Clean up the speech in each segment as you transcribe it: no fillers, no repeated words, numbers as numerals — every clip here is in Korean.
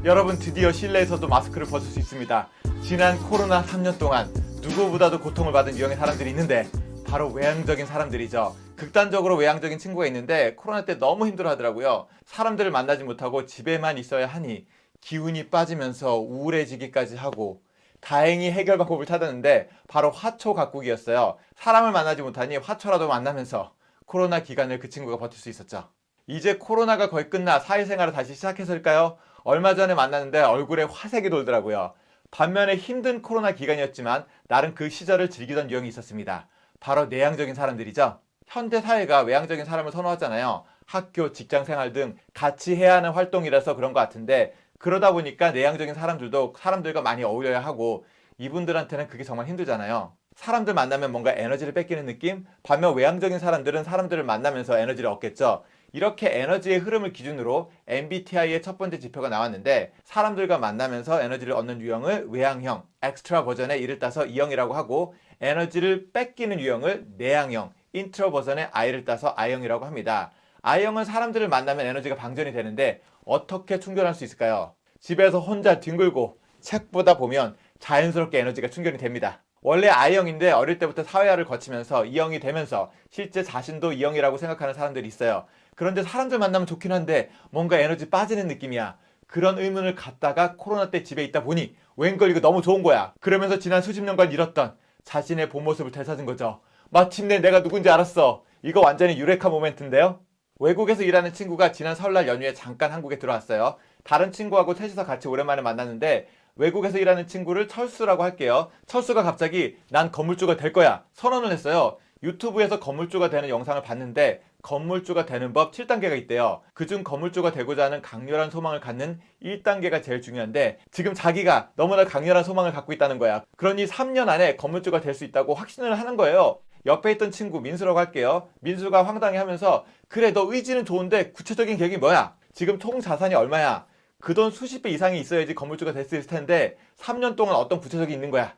여러분, 드디어 실내에서도 마스크를 벗을 수 있습니다. 지난 코로나 3년 동안 누구보다도 고통을 받은 유형의 사람들이 있는데 바로 외향적인 사람들이죠. 극단적으로 외향적인 친구가 있는데 코로나 때 너무 힘들어 하더라고요. 사람들을 만나지 못하고 집에만 있어야 하니 기운이 빠지면서 우울해지기까지 하고, 다행히 해결 방법을 찾았는데 바로 화초 가꾸기였어요. 사람을 만나지 못하니 화초라도 만나면서 코로나 기간을 그 친구가 버틸 수 있었죠. 이제 코로나가 거의 끝나 사회생활을 다시 시작해서일까요? 얼마 전에 만났는데 얼굴에 화색이 돌더라고요. 반면에 힘든 코로나 기간이었지만 나름 그 시절을 즐기던 유형이 있었습니다. 바로 내향적인 사람들이죠. 현대 사회가 외향적인 사람을 선호하잖아요. 학교, 직장 생활 등 같이 해야 하는 활동이라서 그런 것 같은데, 그러다 보니까 내향적인 사람들도 사람들과 많이 어울려야 하고, 이분들한테는 그게 정말 힘들잖아요. 사람들 만나면 뭔가 에너지를 뺏기는 느낌? 반면 외향적인 사람들은 사람들을 만나면서 에너지를 얻겠죠. 이렇게 에너지의 흐름을 기준으로 MBTI의 첫 번째 지표가 나왔는데, 사람들과 만나면서 에너지를 얻는 유형을 외향형, 엑스트라 버전의 E를 따서 E형이라고 하고, 에너지를 뺏기는 유형을 내향형, 인트로 버전의 I를 따서 I형이라고 합니다. I형은 사람들을 만나면 에너지가 방전이 되는데 어떻게 충전할 수 있을까요? 집에서 혼자 뒹굴고 책 보다 보면 자연스럽게 에너지가 충전이 됩니다. 원래 I형인데 어릴 때부터 사회화를 거치면서 E형이 되면서 실제 자신도 E형이라고 생각하는 사람들이 있어요. 그런데 사람들 만나면 좋긴 한데 뭔가 에너지 빠지는 느낌이야. 그런 의문을 갖다가 코로나 때 집에 있다 보니 웬걸 이거 너무 좋은 거야. 그러면서 지난 수십 년간 잃었던 자신의 본 모습을 되찾은 거죠. 마침내 내가 누군지 알았어. 이거 완전히 유레카 모멘트인데요. 외국에서 일하는 친구가 지난 설날 연휴에 잠깐 한국에 들어왔어요. 다른 친구하고 셋이서 같이 오랜만에 만났는데, 외국에서 일하는 친구를 철수라고 할게요. 철수가 갑자기 난 건물주가 될 거야 선언을 했어요. 유튜브에서 건물주가 되는 영상을 봤는데 건물주가 되는 법 7단계가 있대요. 그중 건물주가 되고자 하는 강렬한 소망을 갖는 1단계가 제일 중요한데, 지금 자기가 너무나 강렬한 소망을 갖고 있다는 거야. 그러니 3년 안에 건물주가 될 수 있다고 확신을 하는 거예요. 옆에 있던 친구 민수라고 할게요. 민수가 황당해하면서 그래, 너 의지는 좋은데 구체적인 계획이 뭐야? 지금 총 자산이 얼마야? 그 돈 수십 배 이상이 있어야지 건물주가 될 수 있을 텐데 3년 동안 어떤 구체적이 있는 거야?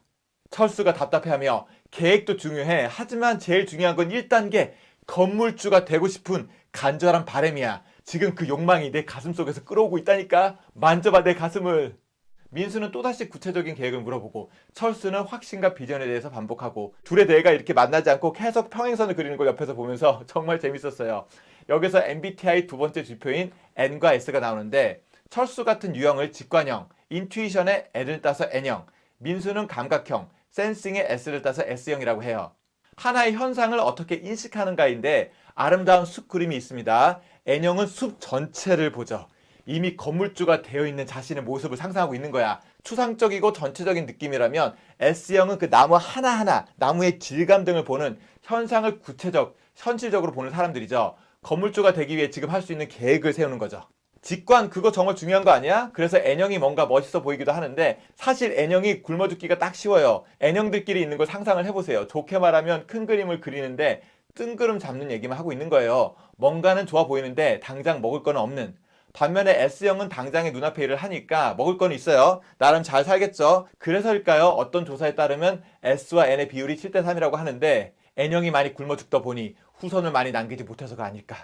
철수가 답답해하며 계획도 중요해. 하지만 제일 중요한 건 1단계 건물주가 되고 싶은 간절한 바람이야. 지금 그 욕망이 내 가슴 속에서 끓어오고 있다니까. 만져봐 내 가슴을. 민수는 또다시 구체적인 계획을 물어보고, 철수는 확신과 비전에 대해서 반복하고, 둘의 대화가 이렇게 만나지 않고 계속 평행선을 그리는 걸 옆에서 보면서 정말 재밌었어요. 여기서 MBTI 두 번째 지표인 N과 S가 나오는데, 철수 같은 유형을 직관형, 인투이션의 N을 따서 N형, 민수는 감각형, 센싱의 S를 따서 S형이라고 해요. 하나의 현상을 어떻게 인식하는가인데, 아름다운 숲 그림이 있습니다. N형은 숲 전체를 보죠. 이미 건물주가 되어 있는 자신의 모습을 상상하고 있는 거야. 추상적이고 전체적인 느낌이라면 S형은 그 나무 하나하나, 나무의 질감 등을 보는, 현상을 구체적, 현실적으로 보는 사람들이죠. 건물주가 되기 위해 지금 할 수 있는 계획을 세우는 거죠. 직관, 그거 정말 중요한 거 아니야? 그래서 N형이 뭔가 멋있어 보이기도 하는데 사실 N형이 굶어 죽기가 딱 쉬워요. N형들끼리 있는 걸 상상을 해보세요. 좋게 말하면 큰 그림을 그리는데 뜬구름 잡는 얘기만 하고 있는 거예요. 뭔가는 좋아 보이는데 당장 먹을 거는 없는. 반면에 S형은 당장에 눈앞에 일을 하니까 먹을 건 있어요. 나름 잘 살겠죠. 그래서일까요? 어떤 조사에 따르면 S와 N의 비율이 7대3이라고 하는데, N형이 많이 굶어 죽다 보니 후손을 많이 남기지 못해서가 아닐까.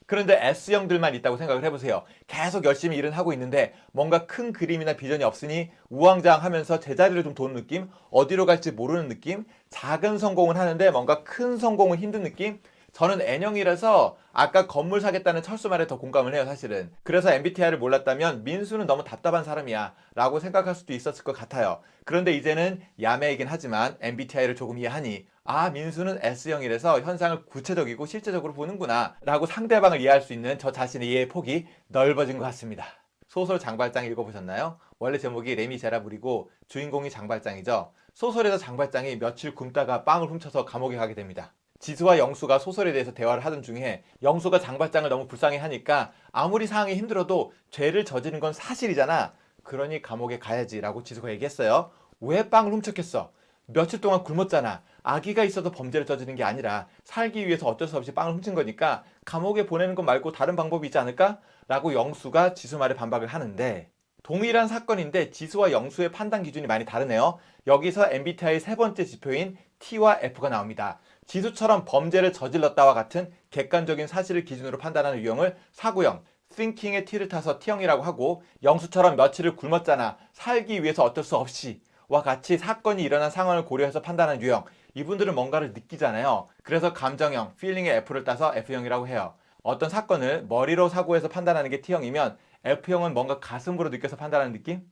그런데 S형들만 있다고 생각을 해보세요. 계속 열심히 일은 하고 있는데 뭔가 큰 그림이나 비전이 없으니 우왕좌왕하면서 제자리를 좀 도는 느낌? 어디로 갈지 모르는 느낌? 작은 성공은 하는데 뭔가 큰 성공은 힘든 느낌? 저는 N형이라서 아까 건물 사겠다는 철수 말에 더 공감을 해요, 사실은. 그래서 MBTI를 몰랐다면 민수는 너무 답답한 사람이야 라고 생각할 수도 있었을 것 같아요. 그런데 이제는 야매이긴 하지만 MBTI를 조금 이해하니, 아, 민수는 S형이라서 현상을 구체적이고 실제적으로 보는구나 라고 상대방을 이해할 수 있는 저 자신의 이해의 폭이 넓어진 것 같습니다. 소설 장발장 읽어보셨나요? 원래 제목이 레미제라블이고 주인공이 장발장이죠. 소설에서 장발장이 며칠 굶다가 빵을 훔쳐서 감옥에 가게 됩니다. 지수와 영수가 소설에 대해서 대화를 하던 중에 영수가 장발장을 너무 불쌍해하니까 아무리 상황이 힘들어도 죄를 저지른 건 사실이잖아. 그러니 감옥에 가야지 라고 지수가 얘기했어요. 왜 빵을 훔쳤겠어? 며칠 동안 굶었잖아. 아기가 있어서 범죄를 저지른 게 아니라 살기 위해서 어쩔 수 없이 빵을 훔친 거니까 감옥에 보내는 것 말고 다른 방법이 있지 않을까? 라고 영수가 지수 말에 반박을 하는데, 동일한 사건인데 지수와 영수의 판단 기준이 많이 다르네요. 여기서 MBTI의 세 번째 지표인 T와 F가 나옵니다. 지수처럼 범죄를 저질렀다와 같은 객관적인 사실을 기준으로 판단하는 유형을 사고형, thinking의 T를 타서 T형이라고 하고, 영수처럼 며칠을 굶었잖아, 살기 위해서 어쩔 수 없이 와 같이 사건이 일어난 상황을 고려해서 판단하는 유형. 이분들은 뭔가를 느끼잖아요. 그래서 감정형, feeling의 F를 따서 F형이라고 해요. 어떤 사건을 머리로 사고해서 판단하는 게 T형이면 F형은 뭔가 가슴으로 느껴서 판단하는 느낌?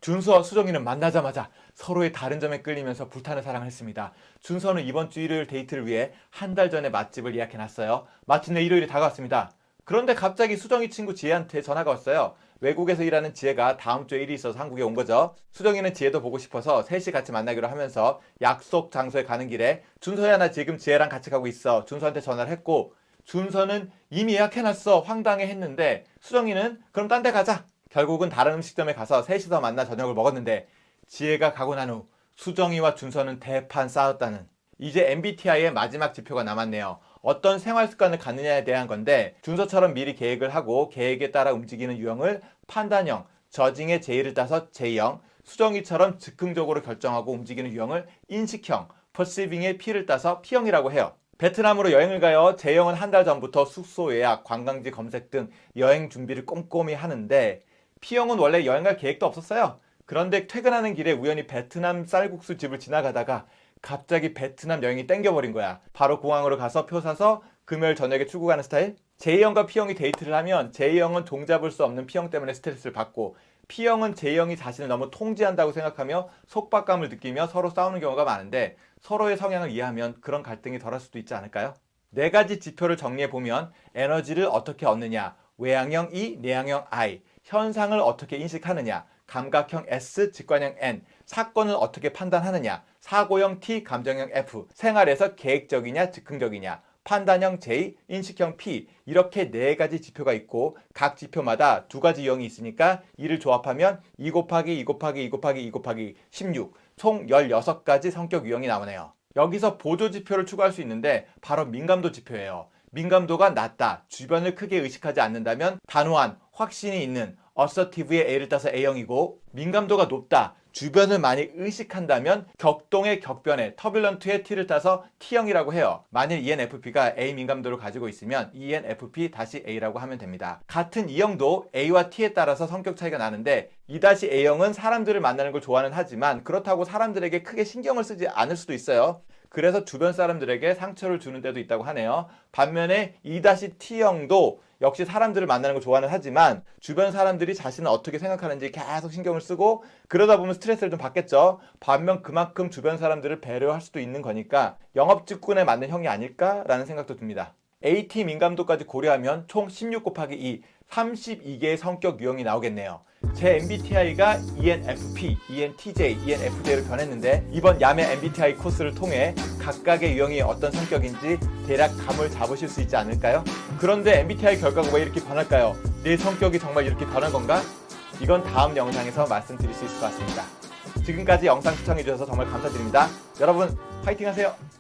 준서와 수정이는 만나자마자 서로의 다른 점에 끌리면서 불타는 사랑을 했습니다. 준서는 이번 주 일요일 데이트를 위해 한 달 전에 맛집을 예약해놨어요. 마침내 일요일이 다가왔습니다. 그런데 갑자기 수정이 친구 지혜한테 전화가 왔어요. 외국에서 일하는 지혜가 다음 주에 일이 있어서 한국에 온 거죠. 수정이는 지혜도 보고 싶어서 셋이 같이 만나기로 하면서 약속 장소에 가는 길에 준서야 나 지금 지혜랑 같이 가고 있어. 준서한테 전화를 했고, 준서는 이미 예약해놨어 황당해 했는데 수정이는 그럼 딴 데 가자. 결국은 다른 음식점에 가서 셋이서 만나 저녁을 먹었는데, 지혜가 가고 난 후 수정이와 준서는 대판 싸웠다는. 이제 MBTI의 마지막 지표가 남았네요. 어떤 생활 습관을 갖느냐에 대한 건데, 준서처럼 미리 계획을 하고 계획에 따라 움직이는 유형을 판단형, 저징의 J를 따서 J형, 수정이처럼 즉흥적으로 결정하고 움직이는 유형을 인식형, perceiving의 P를 따서 P형이라고 해요. 베트남으로 여행을 가요. J형은 한 달 전부터 숙소 예약, 관광지 검색 등 여행 준비를 꼼꼼히 하는데, P형은 원래 여행 갈 계획도 없었어요. 그런데 퇴근하는 길에 우연히 베트남 쌀국수 집을 지나가다가 갑자기 베트남 여행이 땡겨버린 거야. 바로 공항으로 가서 표 사서 금요일 저녁에 출국하는 스타일? J형과 P형이 데이트를 하면 J형은 종잡을 수 없는 P형 때문에 스트레스를 받고, P형은 J형이 자신을 너무 통제한다고 생각하며 속박감을 느끼며 서로 싸우는 경우가 많은데, 서로의 성향을 이해하면 그런 갈등이 덜할 수도 있지 않을까요? 네 가지 지표를 정리해보면 에너지를 어떻게 얻느냐, 외향형 E, 내향형 I, 현상을 어떻게 인식하느냐, 감각형 S, 직관형 N, 사건을 어떻게 판단하느냐, 사고형 T, 감정형 F, 생활에서 계획적이냐, 즉흥적이냐, 판단형 J, 인식형 P, 이렇게 네 가지 지표가 있고 각 지표마다 두 가지 유형이 있으니까 이를 조합하면 2 곱하기 2 곱하기 2 곱하기 2 곱하기 16, 총 16가지 성격 유형이 나오네요. 여기서 보조 지표를 추가할 수 있는데 바로 민감도 지표예요. 민감도가 낮다, 주변을 크게 의식하지 않는다면 단호한, 확신이 있는 assertive의 A를 따서 A형이고, 민감도가 높다, 주변을 많이 의식한다면 격동의 격변의 turbulent의 T를 따서 T형이라고 해요. 만일 ENFP가 A 민감도를 가지고 있으면 ENFP 다시 A라고 하면 됩니다. 같은 E형도 A와 T에 따라서 성격 차이가 나는데, E-A형은 사람들을 만나는 걸 좋아는 하지만 그렇다고 사람들에게 크게 신경을 쓰지 않을 수도 있어요. 그래서 주변 사람들에게 상처를 주는 데도 있다고 하네요. 반면에 E-T형도 역시 사람들을 만나는 걸 좋아는 하지만 주변 사람들이 자신을 어떻게 생각하는지 계속 신경을 쓰고 그러다 보면 스트레스를 좀 받겠죠. 반면 그만큼 주변 사람들을 배려할 수도 있는 거니까 영업직군에 맞는 형이 아닐까라는 생각도 듭니다. AT 민감도까지 고려하면 총 16 곱하기 2, 32개의 성격 유형이 나오겠네요. 제 MBTI가 ENFP, ENTJ, ENFJ로 변했는데 이번 야매 MBTI 코스를 통해 각각의 유형이 어떤 성격인지 대략 감을 잡으실 수 있지 않을까요? 그런데 MBTI 결과가 왜 이렇게 변할까요? 내 성격이 정말 이렇게 변한 건가? 이건 다음 영상에서 말씀드릴 수 있을 것 같습니다. 지금까지 영상 시청해주셔서 정말 감사드립니다. 여러분 화이팅 하세요.